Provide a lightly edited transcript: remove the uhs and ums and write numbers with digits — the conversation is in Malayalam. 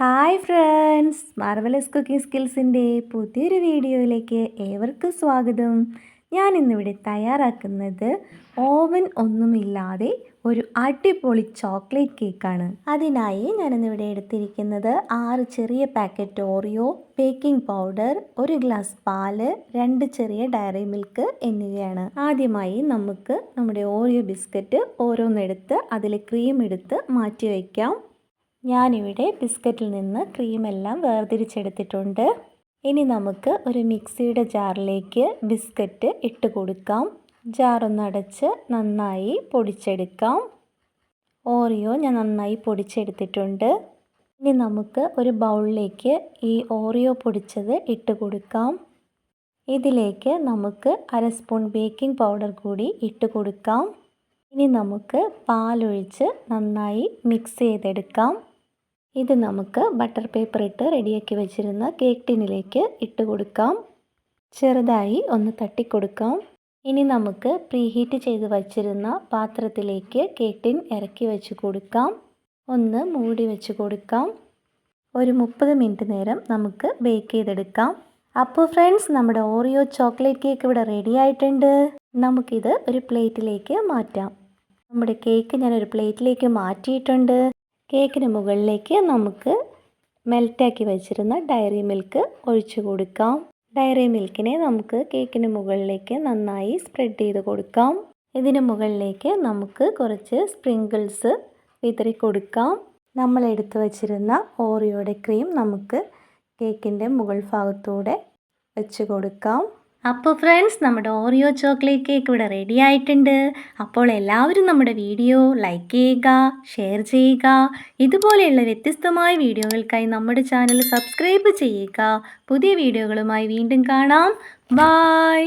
ഹായ് ഫ്രണ്ട്സ്, മാർവലസ് കുക്കിംഗ് സ്കിൽസിൻ്റെ പുതിയൊരു വീഡിയോയിലേക്ക് ഏവർക്കും സ്വാഗതം. ഞാൻ ഇന്നിവിടെ തയ്യാറാക്കുന്നത് ഓവൻ ഒന്നുമില്ലാതെ ഒരു അടിപൊളി ചോക്ലേറ്റ് കേക്കാണ്. അതിനായി ഞാനിന്നിവിടെ എടുത്തിരിക്കുന്നത് 6 ചെറിയ packet Oreo, baking powder, 1 glass പാല്, 2 ചെറിയ ഡയറി മിൽക്ക് എന്നിവയാണ്. ആദ്യമായി നമുക്ക് നമ്മുടെ ഓറിയോ ബിസ്ക്കറ്റ് ഓരോന്നെടുത്ത് അതിൽ ക്രീം എടുത്ത് മാറ്റി വയ്ക്കാം. ഞാനിവിടെ ബിസ്ക്കറ്റിൽ നിന്ന് ക്രീമെല്ലാം വേർതിരിച്ചെടുത്തിട്ടുണ്ട്. ഇനി നമുക്ക് ഒരു മിക്സിയുടെ ജാറിലേക്ക് ബിസ്ക്കറ്റ് ഇട്ട് കൊടുക്കാം. ജാറൊന്നടച്ച് നന്നായി പൊടിച്ചെടുക്കാം. ഓറിയോ ഞാൻ നന്നായി പൊടിച്ചെടുത്തിട്ടുണ്ട്. ഇനി നമുക്ക് ഒരു ബൗളിലേക്ക് ഈ ഓറിയോ പൊടിച്ചത് ഇട്ട് കൊടുക്കാം. ഇതിലേക്ക് നമുക്ക് 1/2 സ്പൂൺ ബേക്കിംഗ് പൗഡർ കൂടി ഇട്ട് കൊടുക്കാം. ഇനി നമുക്ക് പാലൊഴിച്ച് നന്നായി മിക്സ് ചെയ്തെടുക്കാം. ഇത് നമുക്ക് ബട്ടർ പേപ്പർ ഇട്ട് റെഡിയാക്കി വെച്ചിരുന്ന കേക്ക് ടിന്നിലേക്ക് ഇട്ട് കൊടുക്കാം. ചെറുതായി ഒന്ന് തട്ടിക്കൊടുക്കാം. ഇനി നമുക്ക് പ്രീഹീറ്റ് ചെയ്ത് വച്ചിരുന്ന പാത്രത്തിലേക്ക് കേക്ക് ടിൻ ഇറക്കി വെച്ച് കൊടുക്കാം. ഒന്ന് മൂടി വെച്ച് കൊടുക്കാം. ഒരു 30 മിനിറ്റ് നേരം നമുക്ക് ബേക്ക് ചെയ്തെടുക്കാം. അപ്പോൾ ഫ്രണ്ട്സ്, നമ്മുടെ ഓറിയോ ചോക്ലേറ്റ് കേക്ക് ഇവിടെ റെഡി ആയിട്ടുണ്ട്. നമുക്കിത് ഒരു പ്ലേറ്റിലേക്ക് മാറ്റാം. നമ്മുടെ കേക്ക് ഞാനൊരു പ്ലേറ്റിലേക്ക് മാറ്റിയിട്ടുണ്ട്. കേക്കിന് മുകളിലേക്ക് നമുക്ക് മെൽറ്റാക്കി വെച്ചിരുന്ന ഡയറി മിൽക്ക് ഒഴിച്ചു കൊടുക്കാം. ഡയറി മിൽക്കിനെ നമുക്ക് കേക്കിന് മുകളിലേക്ക് നന്നായി സ്പ്രെഡ് ചെയ്ത് കൊടുക്കാം. ഇതിന് മുകളിലേക്ക് നമുക്ക് കുറച്ച് സ്പ്രിങ്കിൾസ് വിതറി കൊടുക്കാം. നമ്മൾ എടുത്തു വച്ചിരുന്ന ഓറിയോയുടെ ക്രീം നമുക്ക് കേക്കിൻ്റെ മുകൾ ഭാഗത്തൂടെ വെച്ച് കൊടുക്കാം. അപ്പോൾ ഫ്രണ്ട്സ്, നമ്മുടെ ഓറിയോ ചോക്ലേറ്റ് കേക്ക് ഇവിടെ റെഡി ആയിട്ടുണ്ട്. അപ്പോൾ എല്ലാവരും നമ്മുടെ വീഡിയോ ലൈക്ക് ചെയ്യുക, ഷെയർ ചെയ്യുക. ഇതുപോലെയുള്ള വ്യത്യസ്തമായ വീഡിയോകൾക്കായി നമ്മുടെ ചാനൽ സബ്സ്ക്രൈബ് ചെയ്യുക. പുതിയ വീഡിയോകളുമായി വീണ്ടും കാണാം. ബൈ.